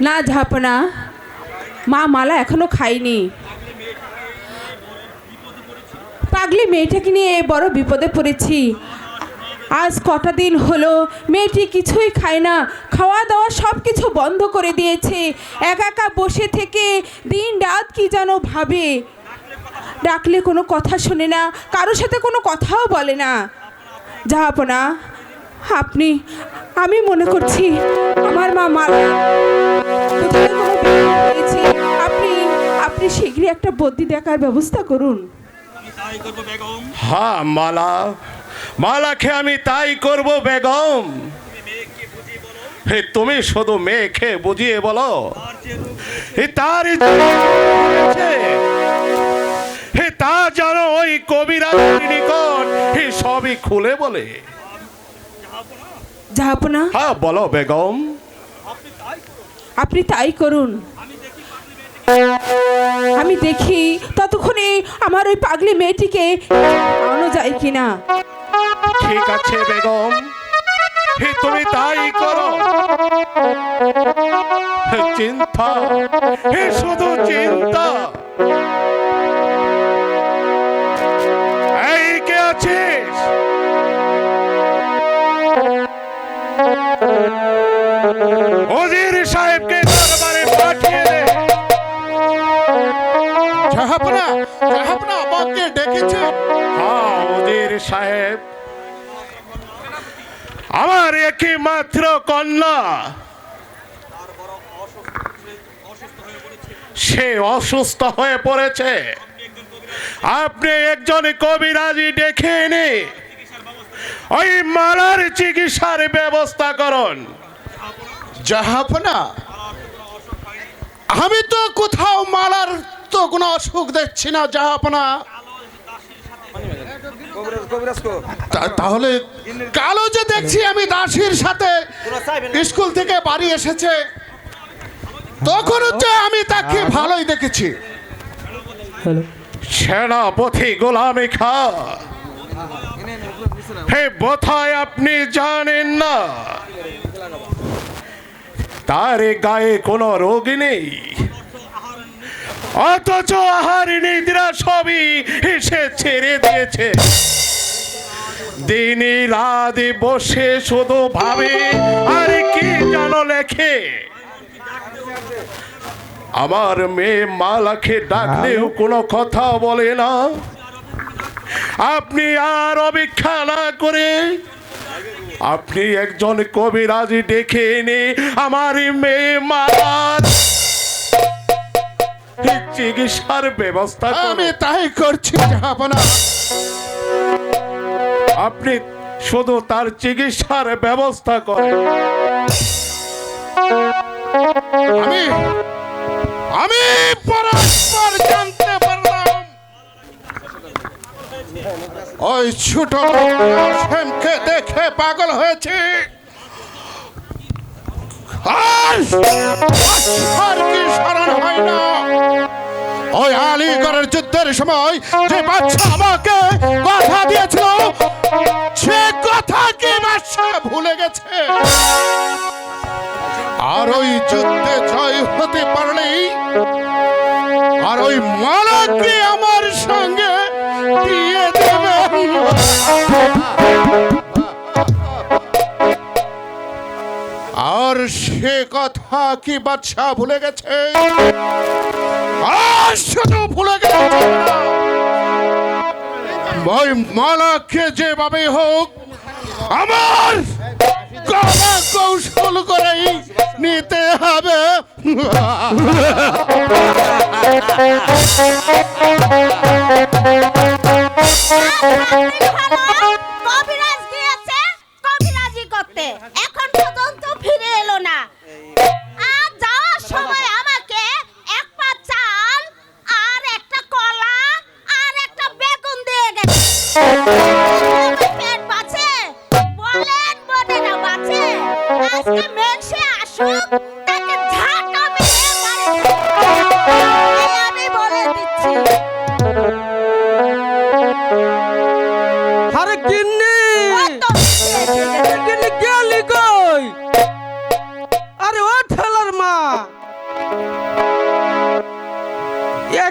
না ঝাপনা, মা মালা এখনো খাইনি। পাগলি মেয়েটাকে নিয়ে বড় বিপদে পড়েছি। আজ কটা দিন হলো মেয়েটি কিছুই খায় না, খাওয়া দাওয়া সব কিছু বন্ধ করে দিয়েছে। একা একা বসে থেকে দিন রাত কি যেন ভাবে। ডাকলে কোনো কথা শোনে না, কারোর সাথে কোনো কথাও বলে না। জাহাপনা, আমি মনে করছি আমার মা মালা কোথায় কোনো বিপদ হয়েছে। আপনি শীঘ্রই একটা বদ্যি দেখার ব্যবস্থা করুন। হ্যাঁ মালাকে আমি তাই করব বেগম। হে তুমি শুধু মেয়েকে বুঝিয়ে বলো তার হে তা জানো ওই কবিরাজের নিকট হে সবই খুলে বলে। জাহাপনা, হ্যাঁ বলো বেগম। আপনি তাই করুন। আমি দেখি ততক্ষণে আমার ওই পাগলি মেয়েটিকে আনো যায় কিনা। ঠিক আছে বেগম, হে তুমি তাই করো। চিন্তা, হে শুধু চিন্তা। এই কে আছিস? ওজির সাহেবকে দরবারে পাঠিয়ে দে। জাহাপনা আমাকে ডেকেছে। হ্যাঁ ওজির সাহেব, আমার একই মাত্র কন্যা, সে অসুস্থ হয়ে পড়েছে। আপনি একজন কবিরাজি ডেকে এনে ওই মালার চিকিৎসার ব্যবস্থা করুন। জাহাপনা, আমি তো কোথাও মালার তো কোনো অসুখ দেখছি না জাহাপনা। তাহলে কালো যে দেখছি আমি দাসীর সাথে স্কুল থেকে বাড়ি এসেছে, তখন হচ্ছে আমি তাকে ভালোই দেখেছি। সেনাপতি গোলামি খা, হে বোধহয় আপনি জানেন না তার গায়ে কোনো রোগ নেই, অথচ আহার নিদ্রা সবই সে ছেড়ে দিয়েছে। দিনে রাতে বসে শুধু ভাবে আর কি যেন লেখে। আমার মেয়ে মালাকে ডাকলেও কোনো কথা বলে না। আপনি আর অপেক্ষা না করে আপনি একজন কবিরাজি ডেকে এনে আমার মেয়ে মালার চিকিৎসার ব্যবস্থা আমি তাই করছি জাহাপনা। আপনি শুধু তার চিকিৎসার ব্যবস্থা করেন। আমি পরস্পর জানতে পারলাম ওই ছোট শ্যামকে দেখে পাগল হয়েছে। আর কি স্মরণ হয় না ওই আলীগড়ের যুদ্ধের সময় যে বাদশা আমাকে কথা দিয়েছিল, সে কথা কি বাদশা ভুলে গেছে? আর ওই যুদ্ধে জয় হতে পারলেই আর ওই মালাকে আমার সঙ্গে দিয়ে দেবে। আর সে কথা কি বাদশা ভুলে গেছে? আর শুধু ভুলে গেছে ওই মালাকে যেভাবে হোক আমার কলা কৌশল করেই নিতে হবে। কবিরাজ গিয়েছে কবিরাজি করতে, এখন পর্যন্ত ফিরে এলো না। আর যাওয়ার সময় আমাকে এক পা চাল আর একটা কলা আর একটা বেগুন দিয়ে গেছে। পেট বাঁচে বলেন, মনে না বাঁচে। আজকে মেনসে আসুক, তাকে ঝাঁটা মেরে আমি বলে দিচ্ছি।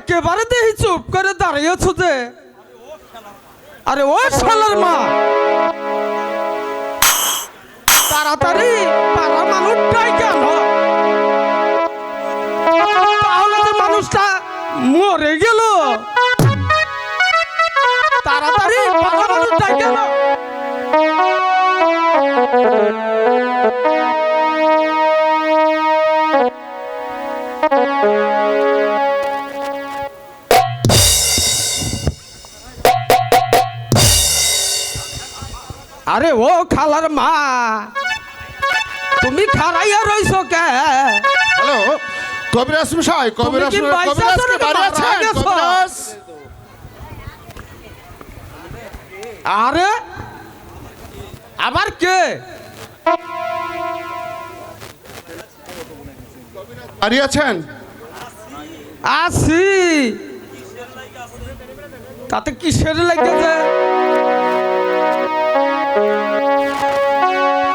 একেবারে দেখি চুপ করে দাঁড়িয়েছ যে। আরে ও শালার মা, তাড়াতাড়ি পাড়া মানুষটাই কেন? তাহলে যে মানুষটা মরে গেল। তাড়াতাড়ি পাড়া মানুষটাই কেন? আরে ও খালার মা, তুমি খারাইয়া রইছো কে? হ্যালো কবিরাজ মশাই, কবিরাজ কি পয়সা কবিরাজ চোরে কে বাড়ি মারা আছেন? গেছো? কবিরাজ আরে আবার কে? বাড়ি আছেন? আসি, তাতে কিসের লাগেছে?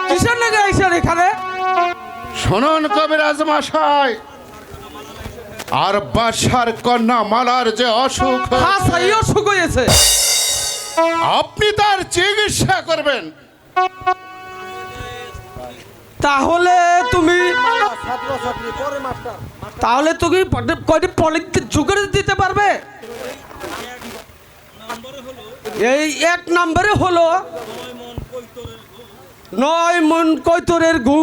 কিসের লাগে আইসেন এখানে? শুনুন কবিরাজ মশাই, আর বাসার কন্যা মালার যে অসুখ হ্যাঁ, সেই অসুখ হয়েছে। আপনি তার চিকিৎসা করবেন। তাহলে তুমি কয়টি পলিতে জোগাড় দিতে পারবে? এই 1 নম্বরে হলো 9 মন কৈতরের গু,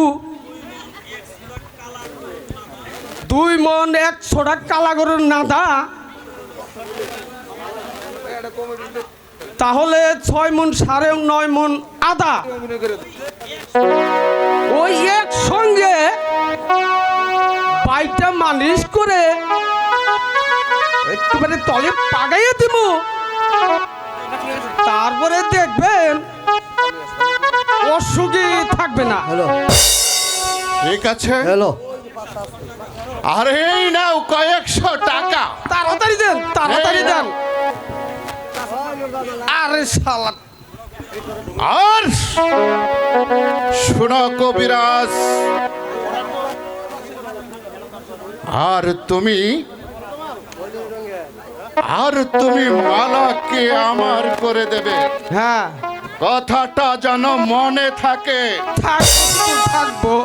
2 মন 1 ছোড়া কালাগরের নাদা, তাহলে 6 মন 9.5 মন আদা। ওই একসঙ্গে 22টা মালিশ করে একেবারে তলে পাগাইয়ে দিব, তারপরে দেখবেন অসুখী থাকবে না। ঠিক আছে, হ্যালো, আর এই নাও কয়েকশো টাকা। তাড়াতাড়ি দেন, তাড়াতাড়ি দেন। আরে শালা, আর শোনো কবিরাজ, আর তুমি মালাকে আমার করে দেবে। হ্যাঁ কথাটা যেন মনে থাকে। থাকবো।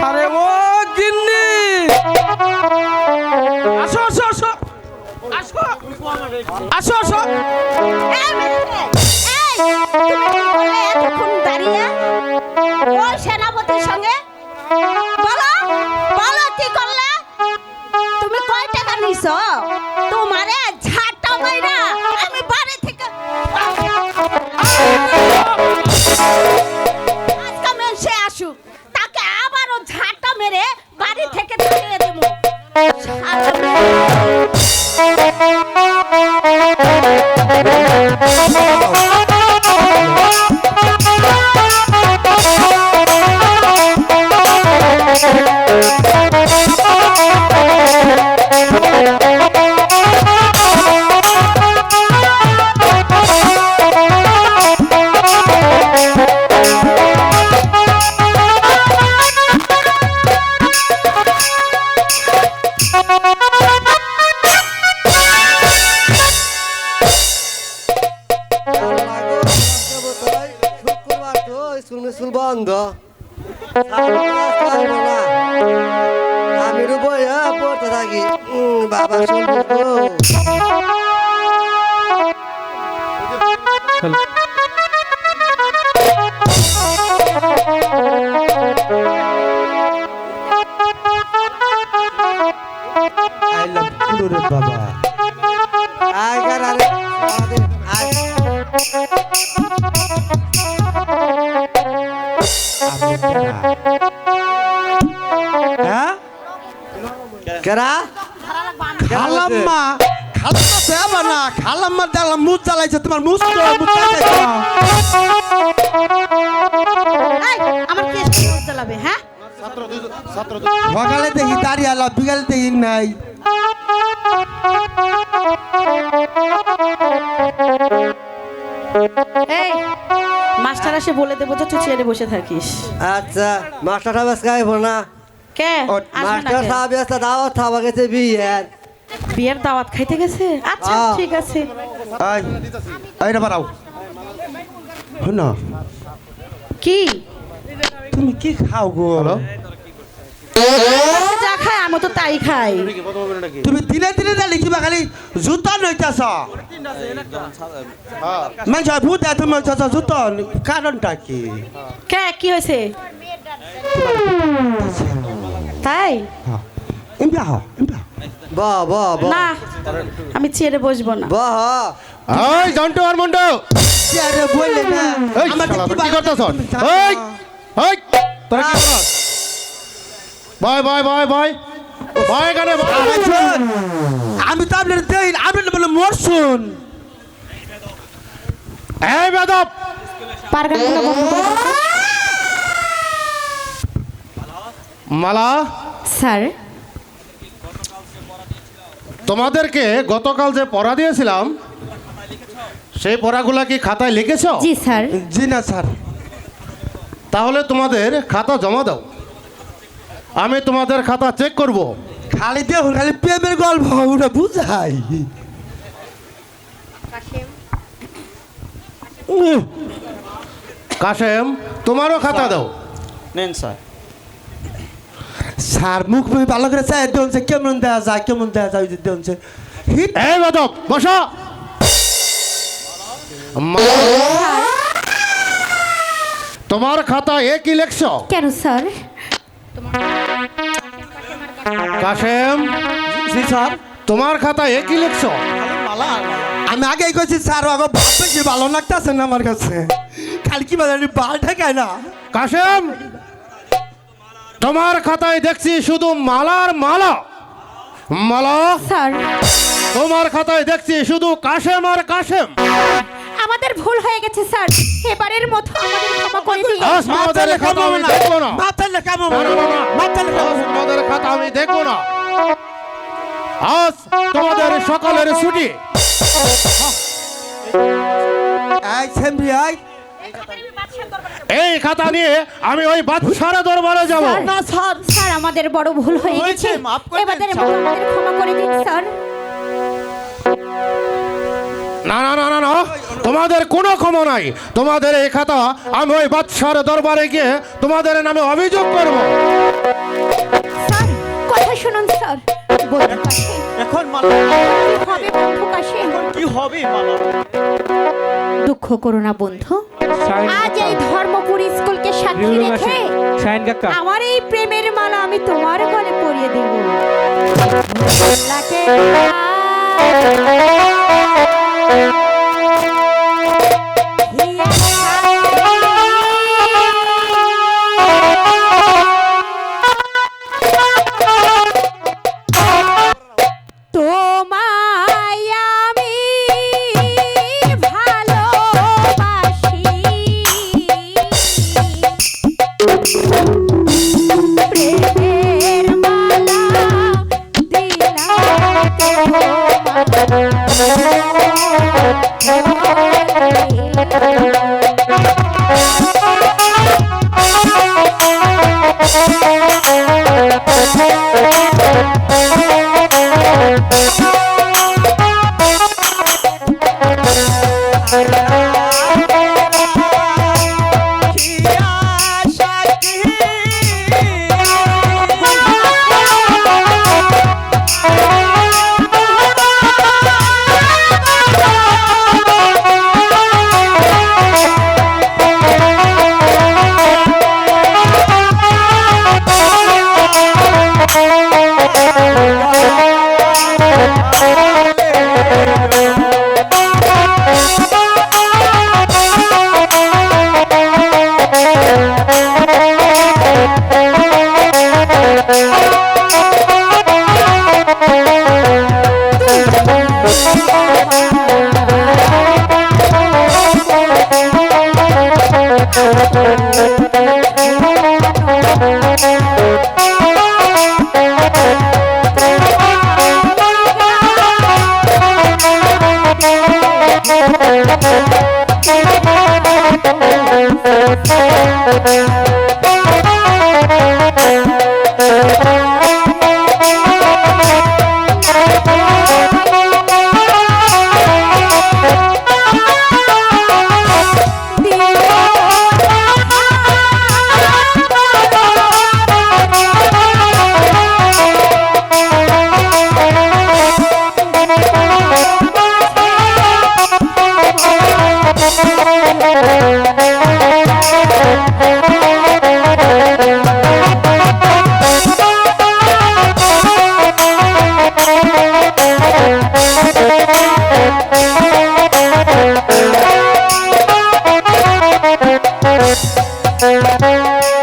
আরে ও গিন্নি, আসো আসো আসো আসো আসো আসো। এই মেয়েকে, এই, তুমি কি করলে এতক্ষণ দাঁড়িয়ে? ওই সেনাপতির সঙ্গে? বলো, বলো কি করলে? তুমি কয় টাকা নিছো? তোমারে ঝাঁটা মাইরা আমি বাড়ি থেকে আজকে মেসে আসুক, তাকে আবারও ঝাঁটা মেরে বাড়ি থেকে তাড়িয়ে দেবো। শুক্রবার তো স্কুল মিস্কুল বন্ধ, আমি বইয়া পড়তে থাকি। বাবা শুনবো বাবা আইগার আরে হ্যাঁ কেরা খালাম্মা, খালাম্মা দেবা না, খালাম্মা দেখলাম মুখ জ্বালাইছে, তোমার মুখ তো মুখ জ্বালাইছে। এই, আমার কেস চালাবে, হ্যাঁ? সকালে দেখি দাঁড়িয়ে আলো, বিকালে দেখি নাই। এই মাস্টার এসে বলে দেবো যে তুই চেয়ারে বসে থাকিস। আচ্ছা মাস্টারটা বেশ গাইব না, কে ও, আসবে না মাস্টার কে? সাহেব একটা দাওয়াত খাওয়া গেছে বিয়ের। বিয়ের দাওয়াত খাইতে গেছে? আচ্ছা হ্যাঁ। ঠিক আছে। এই না বাড়াও না কি তুমি কি খাও গো যা খাই আমি তো তাই খাই। তুমি দিনে দিনে জানি কিবা খালি জুতা নইতাছ মানুষ ভূত দেয় তুমি জুতা কারণটা কি কে কি হয়েছে? তাই এমপি হও বাহ বাহ বাহ না আমি চেয়ারে বসবো না। বাহ ওই জন্টু আর মন্টু আরে বললে না এই আমাকে শালা, কি তোরা কি করতেছ? ওই ওই তোরা কি করছ? বয় বয় বয় বয় বয় এখানে বয়। আমি তো আপনার দেই আপনি বলে মরছুন এই বেদব পারগানগুলো বন্ধ করে দাও। মালা স্যার তোমাদেরকে গতকাল যে পড়া দিয়েছিলাম সেই পড়াগুলা কি খাতায় লিখেছ? জি স্যার। জি না স্যার তাহলে তোমাদের খাতা জমা দাও, আমি তোমাদের খাতা চেক করব। খালি দেখুন খালি প্রেমের গল্প ওটা বুঝাই কাশেম তোমারও খাতা দাও। নেন স্যার স্যার মুখ মুখ ভালো করে চাই দেনছে কেমন দেওয়া যায় কেমন দেওয়া যায় দেনছে হিট এই বেদব বসো। তোমার খাতা এ কি লেখছ? কেন স্যার? কাশেম জি স্যার তোমার খাতা এ কি লেখছ? আমি আগেই কইছি স্যার আগে ভাব বেশি ভালো লাগতেছে না আমার কাছে খালি কি বলে বাল ঠেকায় না কাশেম তোমার খাতায় দেখছি শুধু মালার মালা। মালা স্যার তোমার খাতায় দেখছি শুধু কাশেম আর কাশেম। আমাদের ভুল হয়ে গেছে স্যার, এবারের মতো আমাদের ক্ষমা করে দিন। আজ তোমাদের খাতা আমি দেখবো না। মাথা লেখাবো না, না, না, না। মাথা লেখাবো আজ তোমাদের খাতা আমি দেখবো না। আজ তোমাদের সকালের ছুটি। এই সেমরি আই এই খাতা নিয়ে আমি ওই বাদশার দরবারে যাব। না স্যার স্যার আমাদের বড় ভুল হয়ে হয়েছে, গেছে, মাফ করে দেন, এবারের স্যার। মতো আমাদের ক্ষমা করে দিন স্যার। না না না না না, তোমাদের কোনো ক্ষমা নাই। তোমাদের এই খাতা আমি ওই বাদশার দরবারে গিয়ে তোমাদের নামে অভিযোগ করব। স্যার কথা শুনুন স্যার, বন্ধু কাছে এখন কি হবে বন্ধু কাছে? কি হবে মালা দুঃখ করো না বন্ধু, আজ এই ধর্মপুর স্কুলকে সাক্ষী রেখে আমার এই প্রেমের মালা আমি তোমার গলে পরিয়ে দেব। লাকে তোমায় আমি ভালোবাসি, প্রেমের মালা দিলাম তোমায়।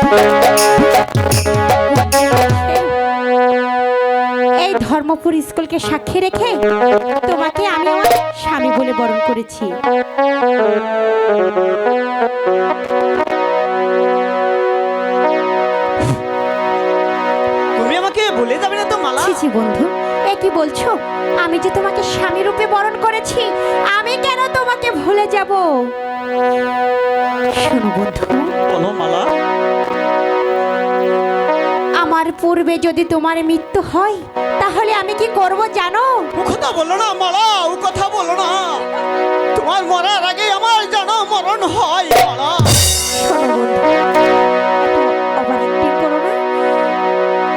এই ধর্মপুর স্কুলকে সাক্ষী রেখে তোমাকে আমি আমার স্বামী বলে বরণ করেছি। তুমি আমাকে ভুলে যাবে না তো মালা? ছি ছি বন্ধু, এ কি বলছো? আমি যে তোমাকে স্বামী রূপে বরণ করেছি, আমি কেন তোমাকে ভুলে যাব? শোনো বন্ধু, বলো মালা। আমার পূর্বে যদি তোমার মৃত্যু হয় তাহলে আমি কি করব জানো? ও কথা বলো না মালা, ও কথা বলো না। তোমার মরার আগে আমার যেন মরণ হয় মালা। শোনো বন্ধু, আবার একটু করো না।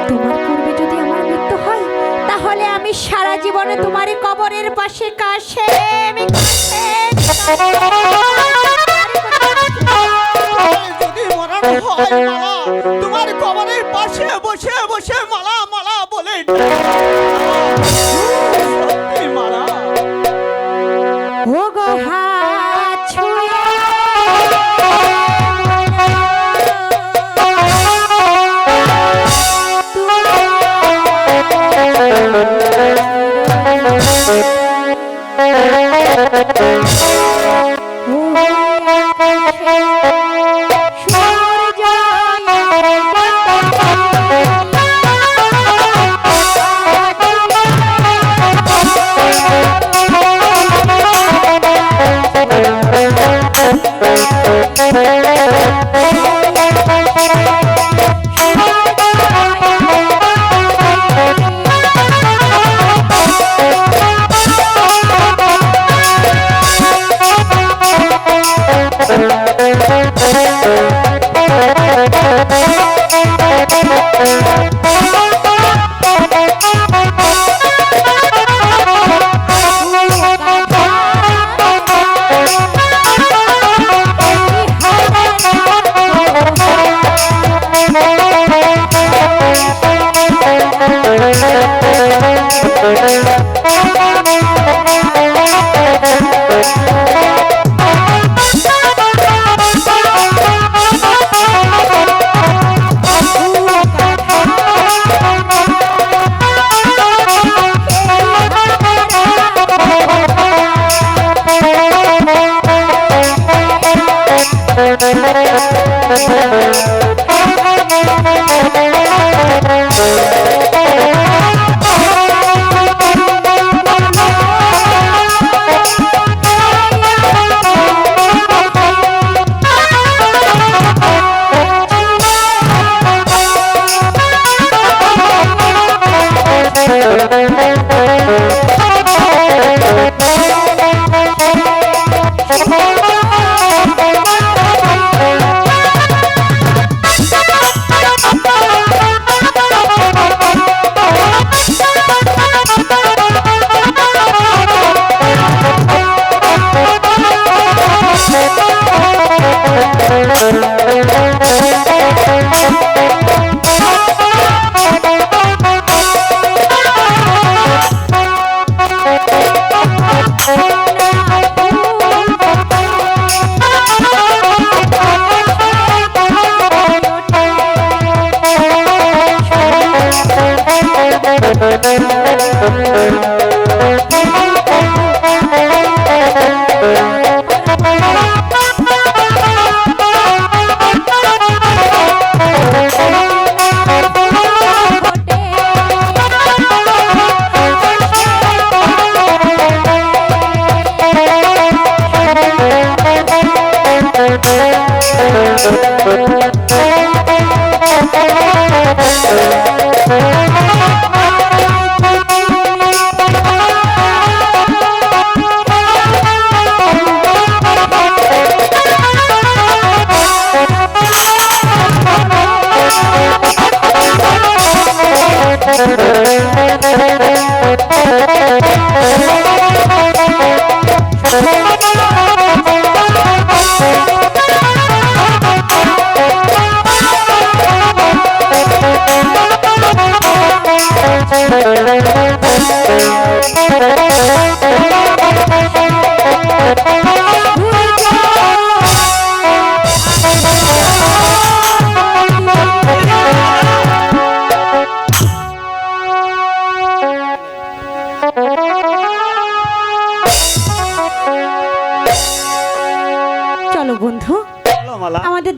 তোমার পূর্বে যদি আমার মৃত্যু হয় তাহলে আমি সারা জীবনে তোমার কবরের পাশে কাশে যদি মরণ হয় মালা, তোমার কবরের পাশে বসে বসে মালা মালা বলে সত্যি মালা। ও গো হাত ছুঁয়ে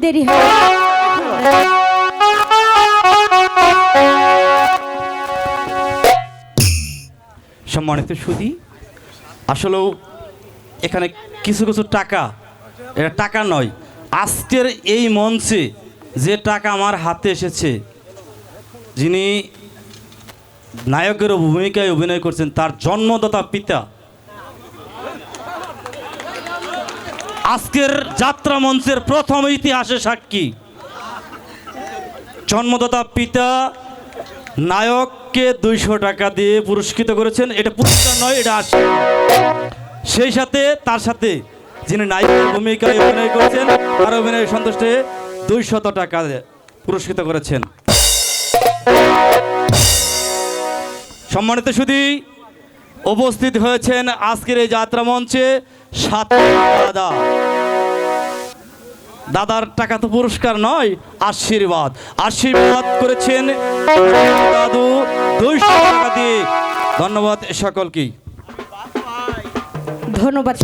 দেরি হবে। সম্মানিত সুধী, আসলেও এখানে কিছু কিছু টাকা, এটা টাকা নয়, আজকের এই মঞ্চে যে টাকা আমার হাতে এসেছে, যিনি নায়কের ভূমিকায় অভিনয় করছেন তার জন্মদাতা পিতা আজকের যাত্রা মঞ্চের প্রথম ইতিহাসে সাক্ষী। জন্মদাতা পিতা নায়ককে 200 টাকা দিয়ে পুরস্কৃত করেছেন। এটা পুরস্কার নয়, এটা আশীর্বাদ। সেই সাথে তার সাথে যিনি নায়কের ভূমিকায় অভিনয় করেছেন তার অভিনয় সন্তুষ্ট হয়ে 200 টাকা পুরস্কৃত করেছেন। সম্মানিত সুধী, উপস্থিত হয়েছেন আজকের এই যাত্রা মঞ্চে 7 দাদা। দাদার টাকা তো পুরস্কার নয়, আশীর্বাদ। আশীর্বাদ করেছেন দাদু 200 টাকা দিয়ে। ধন্যবাদ সকলকে। ধন্যবাদ।